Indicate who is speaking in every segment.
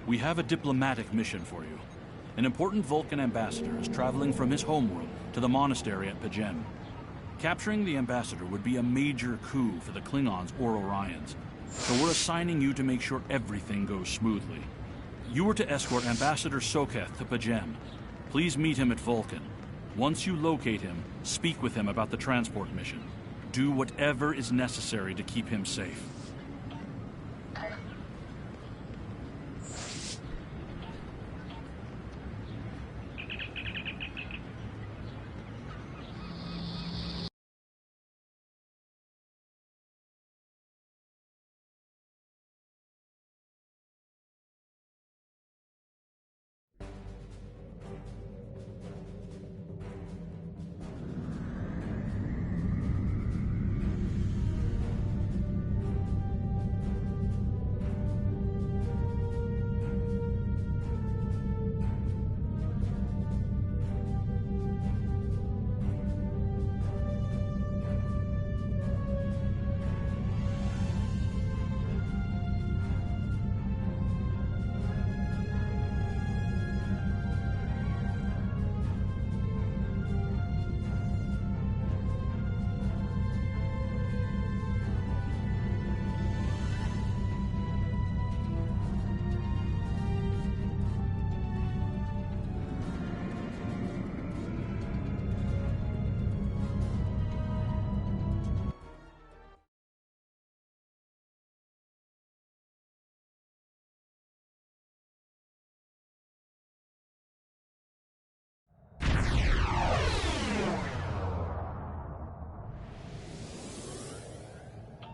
Speaker 1: We have a diplomatic mission for you. An important Vulcan ambassador is traveling from his homeworld to the monastery at P'Jem. Capturing the ambassador would be a major coup for the Klingons or Orions, so we're assigning you to make sure everything goes smoothly. You are to escort Ambassador Soketh to P'Jem. Please meet him at Vulcan. Once you locate him, speak with him about the transport mission. Do whatever is necessary to keep him safe.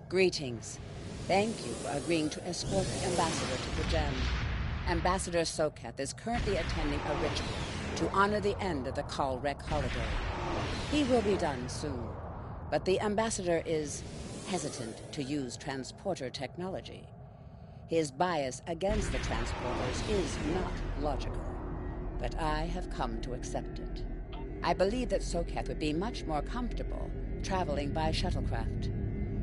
Speaker 2: Greetings. Thank you for agreeing to escort the ambassador to P'Jem. Ambassador Soketh is currently attending a ritual to honor the end of the Kalrek holiday. He will be done soon, but the ambassador is hesitant to use transporter technology. His bias against the transporters is not logical, but I have come to accept it. I believe that Soketh would be much more comfortable traveling by shuttlecraft.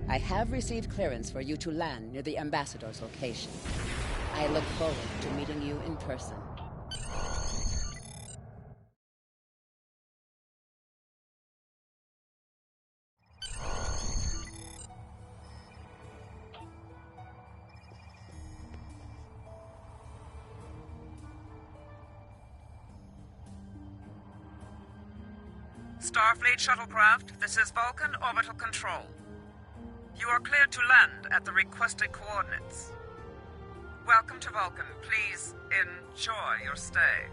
Speaker 2: I have received clearance for you to land near the ambassador's location. I look forward to meeting you in person.
Speaker 3: Starfleet shuttlecraft, this is Vulcan Orbital Control. You are cleared to land at the requested coordinates. Welcome to Vulcan. Please enjoy your stay.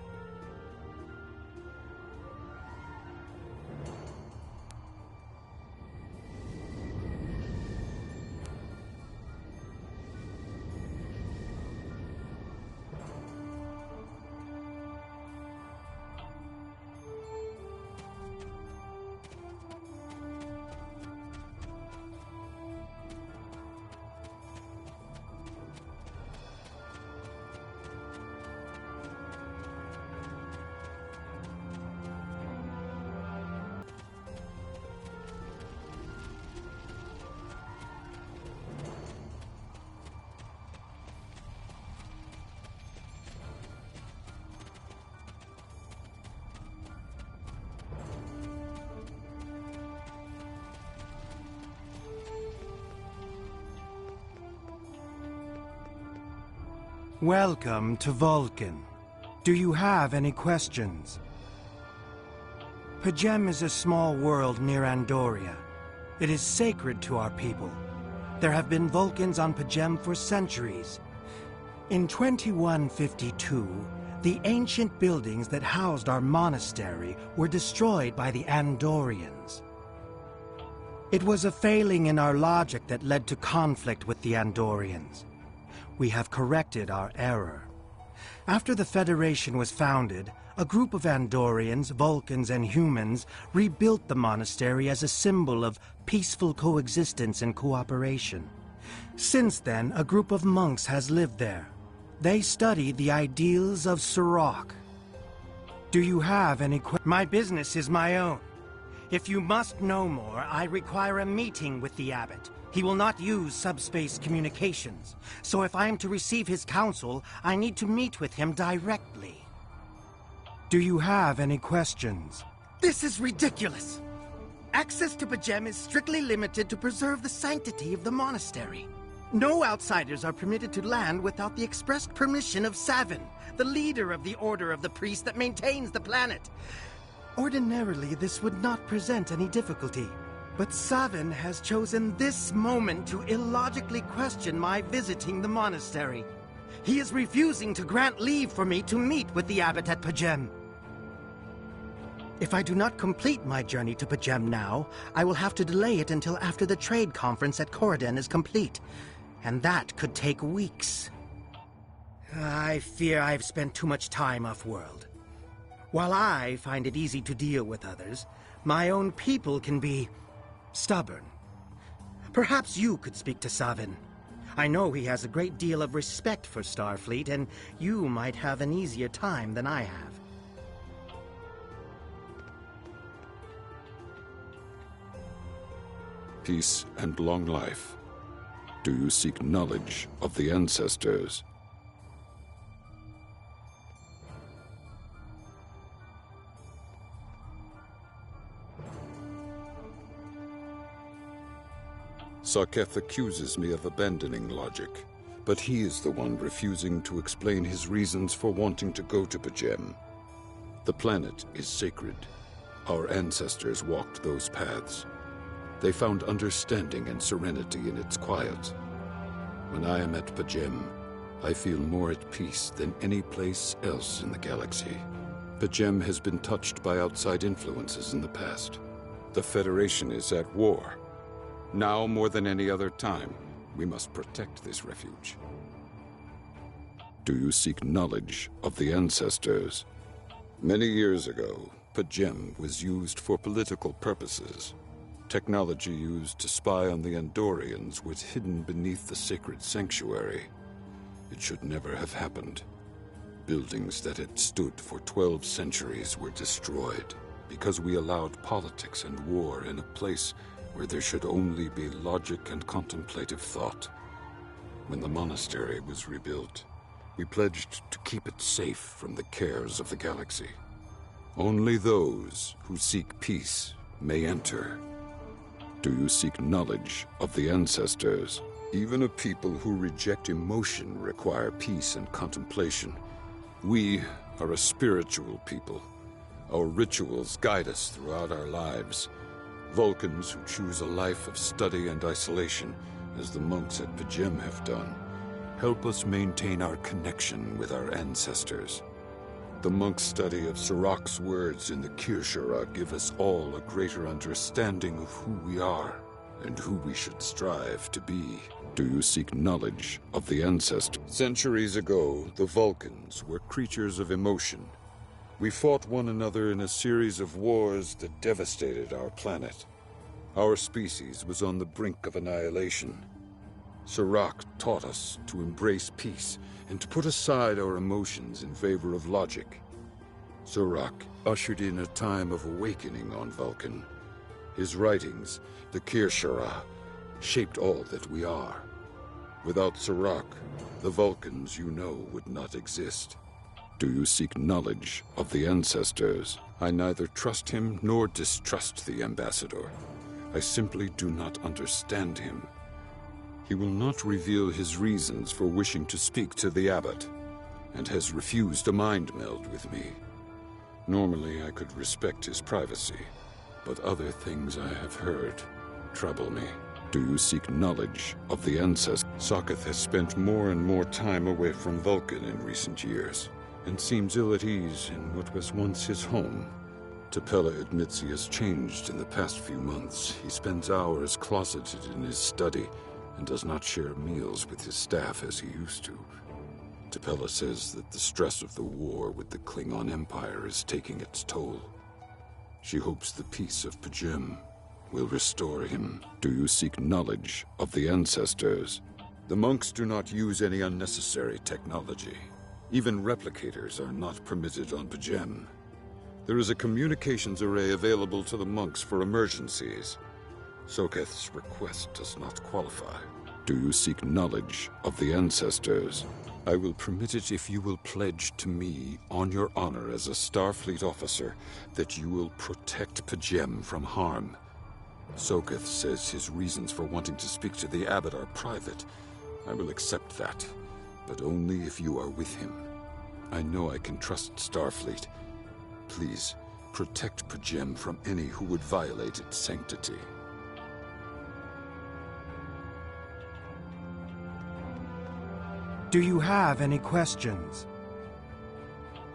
Speaker 4: Welcome to Vulcan. Do you have any questions? P'Jem is a small world near Andoria. It is sacred to our people. There have been Vulcans on P'Jem for centuries. In 2152, the ancient buildings that housed our monastery were destroyed by the Andorians. It was a failing in our logic that led to conflict with the Andorians. We have corrected our error. After the Federation was founded, a group of Andorians, Vulcans, and humans rebuilt the monastery as a symbol of peaceful coexistence and cooperation. Since then, a group of monks has lived there. They study the ideals of Sirach. Do you have any questions? My business is my own. If you must know more, I require a meeting with the Abbot. He will not use subspace communications. So if I am to receive his counsel, I need to meet with him directly. Do you have any questions? This is ridiculous! Access to Pajem is strictly limited to preserve the sanctity of the monastery. No outsiders are permitted to land without the expressed permission of Savin, the leader of the Order of the Priest that maintains the planet. Ordinarily, this would not present any difficulty. But Savin has chosen this moment to illogically question my visiting the monastery. He is refusing to grant leave for me to meet with the Abbot at Pajem. If I do not complete my journey to Pajem now, I will have to delay it until after the trade conference at Corridon is complete. And that could take weeks. I fear I've spent too much time off-world. While I find it easy to deal with others, my own people can be stubborn. Perhaps you could speak to Savin. I know he has a great deal of respect for Starfleet, and you might have an easier time than I have.
Speaker 5: Peace and long life. Do you seek knowledge of the ancestors? Sarketh accuses me of abandoning logic, but he is the one refusing to explain his reasons for wanting to go to Pajem. The planet is sacred. Our ancestors walked those paths. They found understanding and serenity in its quiet. When I am at Pajem, I feel more at peace than any place else in the galaxy. Pajem has been touched by outside influences in the past. The Federation is at war. Now, more than any other time, we must protect this refuge. Do you seek knowledge of the ancestors? Many years ago, Pajem was used for political purposes. Technology used to spy on the Andorians was hidden beneath the sacred sanctuary. It should never have happened. Buildings that had stood for 12 centuries were destroyed because we allowed politics and war in a place where there should only be logic and contemplative thought. When the monastery was rebuilt, we pledged to keep it safe from the cares of the galaxy. Only those who seek peace may enter. Do you seek knowledge of the ancestors? Even a people who reject emotion require peace and contemplation. We are a spiritual people. Our rituals guide us throughout our lives. Vulcans who choose a life of study and isolation, as the monks at Pajem have done, help us maintain our connection with our ancestors. The monk's study of Sirach's words in the Kirshara give us all a greater understanding of who we are and who we should strive to be. Do you seek knowledge of the ancestors? Centuries ago, the Vulcans were creatures of emotion. We fought one another in a series of wars that devastated our planet. Our species was on the brink of annihilation. Sirach taught us to embrace peace and to put aside our emotions in favor of logic. Sirach ushered in a time of awakening on Vulcan. His writings, the Kirshara, shaped all that we are. Without Sirach, the Vulcans you know would not exist. Do you seek knowledge of the ancestors? I neither trust him nor distrust the ambassador. I simply do not understand him. He will not reveal his reasons for wishing to speak to the abbot, and has refused a mind meld with me. Normally I could respect his privacy, but other things I have heard trouble me. Do you seek knowledge of the ancestors? Sarketh has spent more and more time away from Vulcan in recent years, and seems ill at ease in what was once his home. Tapella admits he has changed in the past few months. He spends hours closeted in his study and does not share meals with his staff as he used to. Tapella says that the stress of the war with the Klingon Empire is taking its toll. She hopes the peace of Pajem will restore him. Do you seek knowledge of the ancestors? The monks do not use any unnecessary technology. Even replicators are not permitted on Pajem. There is a communications array available to the monks for emergencies. Soketh's request does not qualify. Do you seek knowledge of the ancestors? I will permit it if you will pledge to me, on your honor as a Starfleet officer, that you will protect P'Jem from harm. Soketh says his reasons for wanting to speak to the abbot are private. I will accept that, but only if you are with him. I know I can trust Starfleet. Please, protect P'Jem from any who would violate its sanctity.
Speaker 4: Do you have any questions?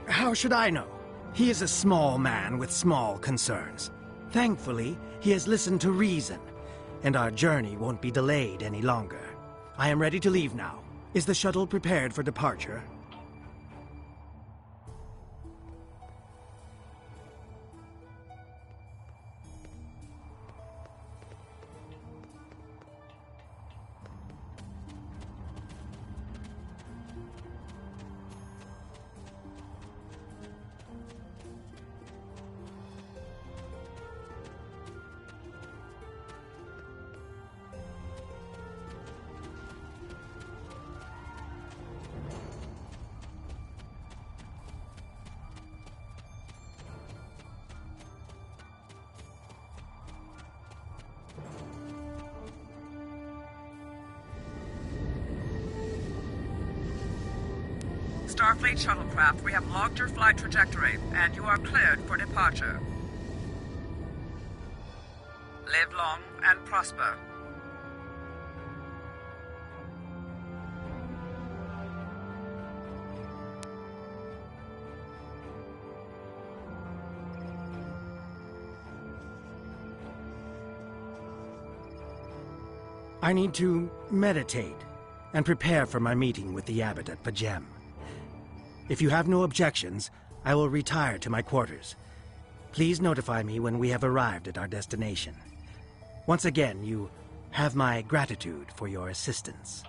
Speaker 4: How should I know? He is a small man with small concerns. Thankfully, he has listened to reason, and our journey won't be delayed any longer. I am ready to leave now. Is the shuttle prepared for departure?
Speaker 3: Starfleet shuttlecraft, we have logged your flight trajectory, and you are cleared for departure. Live long and prosper.
Speaker 4: I need to meditate and prepare for my meeting with the abbot at P'Jem. If you have no objections, I will retire to my quarters. Please notify me when we have arrived at our destination. Once again, you have my gratitude for your assistance.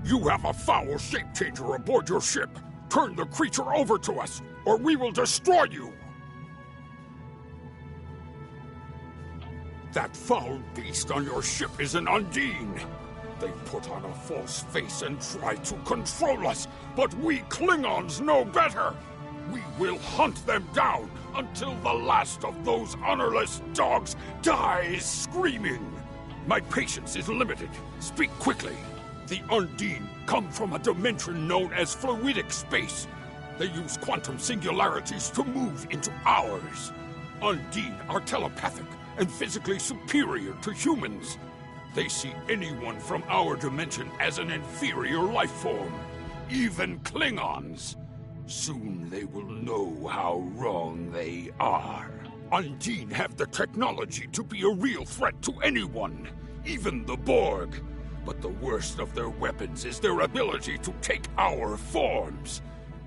Speaker 6: You have a foul shape-changer aboard your ship. Turn the creature over to us, or we will destroy you! That foul beast on your ship is an Undine. They put on a false face and try to control us, but we Klingons know better! We will hunt them down until the last of those honorless dogs dies screaming! My patience is limited. Speak quickly. The Undine come from a dimension known as fluidic space. They use quantum singularities to move into ours. Undine are telepathic and physically superior to humans. They see anyone from our dimension as an inferior life form, even Klingons. Soon they will know how wrong they are. Undine have the technology to be a real threat to anyone, even the Borg. But the worst of their weapons is their ability to take our forms.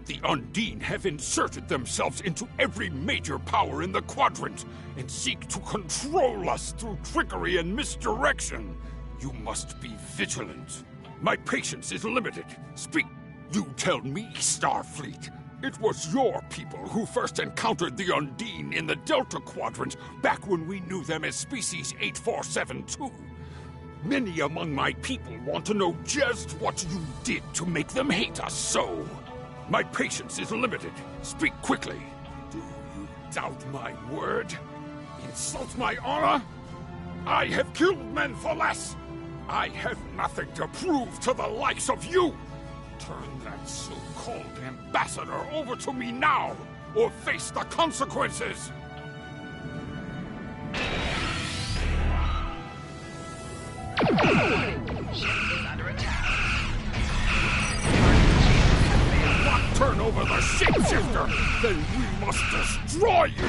Speaker 6: The Undine have inserted themselves into every major power in the quadrant and seek to control us through trickery and misdirection. You must be vigilant. My patience is limited. Speak. You tell me, Starfleet. It was your people who first encountered the Undine in the Delta Quadrant back when we knew them as Species 8472. Many among my people want to know just what you did to make them hate us so. My patience is limited. Speak quickly. Do you doubt my word? Insult my honor? I have killed men for less. I have nothing to prove to the likes of you. Turn that so-called ambassador over to me now, or face the consequences!
Speaker 3: Ship is under attack.
Speaker 6: Not turn over the shapeshifter! Then we must destroy you!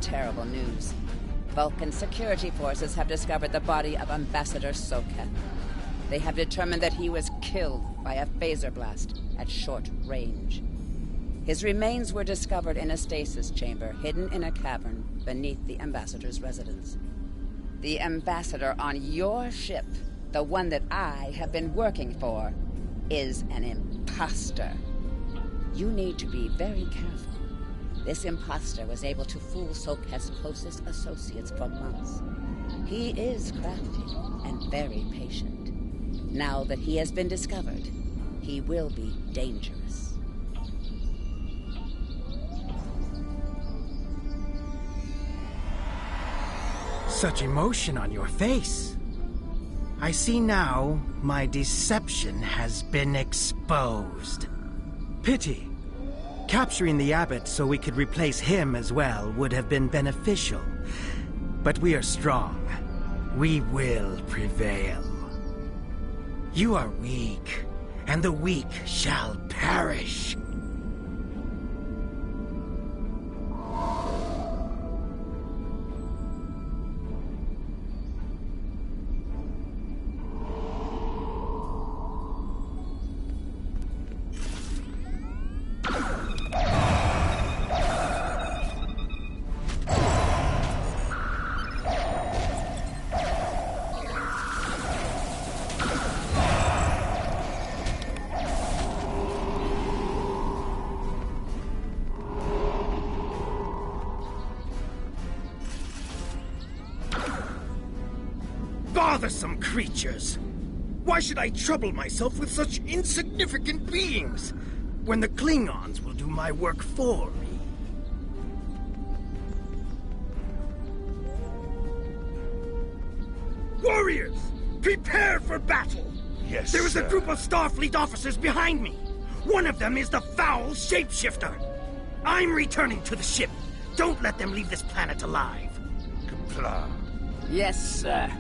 Speaker 2: Terrible news. Vulcan security forces have discovered the body of Ambassador Soketh. They have determined that he was killed by a phaser blast at short range. His remains were discovered in a stasis chamber hidden in a cavern beneath the Ambassador's residence. The Ambassador on your ship, the one that I have been working for, is an imposter. You need to be very careful. This imposter was able to fool Soketh's closest associates for months. He is crafty and very patient. Now that he has been discovered, he will be dangerous.
Speaker 4: Such emotion on your face. I see now my deception has been exposed. Pity. Capturing the abbot so we could replace him as well would have been beneficial. But we are strong. We will prevail. You are weak, and the weak shall perish. Bothersome creatures! Why should I trouble myself with such insignificant beings, when the Klingons will do my work for me? Warriors! Prepare for battle!
Speaker 7: Yes,
Speaker 4: There is
Speaker 7: sir.
Speaker 4: a group of Starfleet officers behind me. One of them is the foul shapeshifter. I'm returning to the ship. Don't let them leave this planet alive.
Speaker 7: Comply.
Speaker 2: Yes, sir.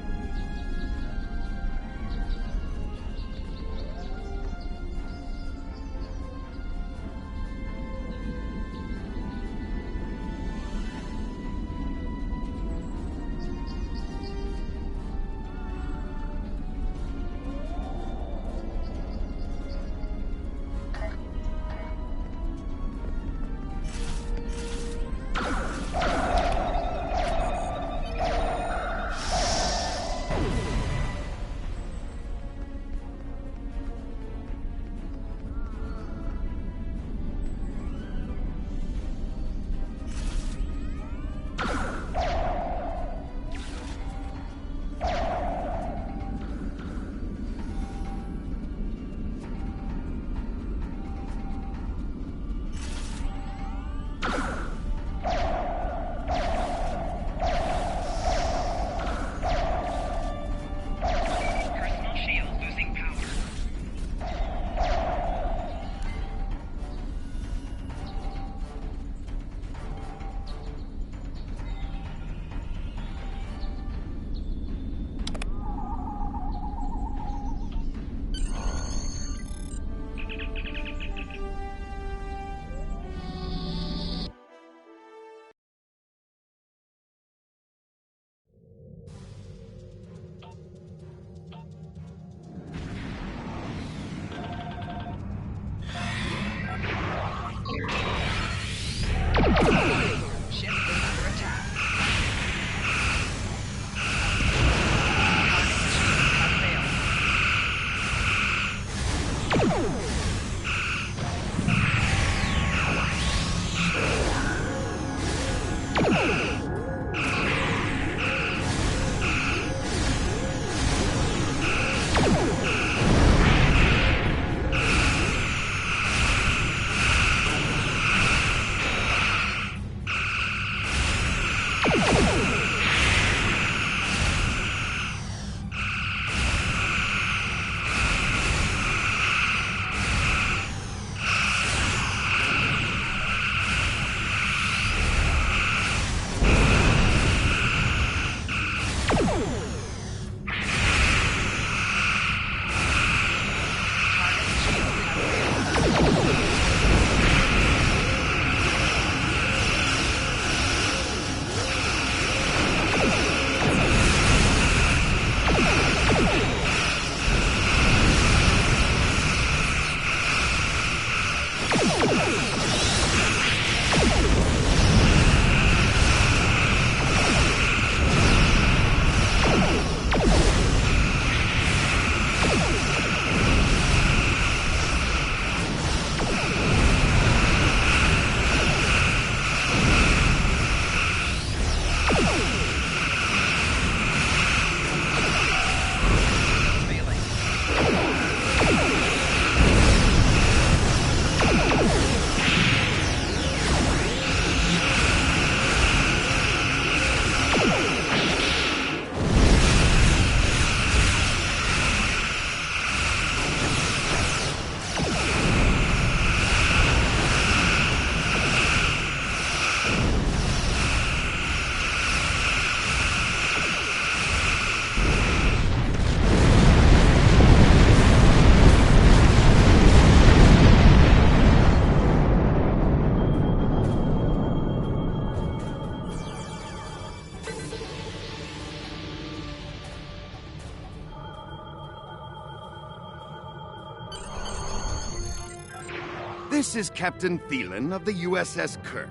Speaker 7: This is Captain Thielen of the USS Kirk.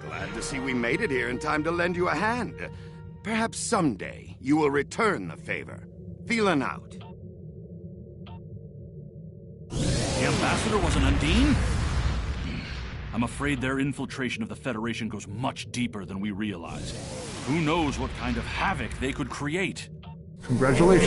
Speaker 7: Glad to see we made it here in time to lend you a hand. Perhaps someday you will return the favor. Thielen out.
Speaker 1: The Ambassador was an Undine? I'm afraid their infiltration of the Federation goes much deeper than we realized. Who knows what kind of havoc they could create?
Speaker 8: Congratulations.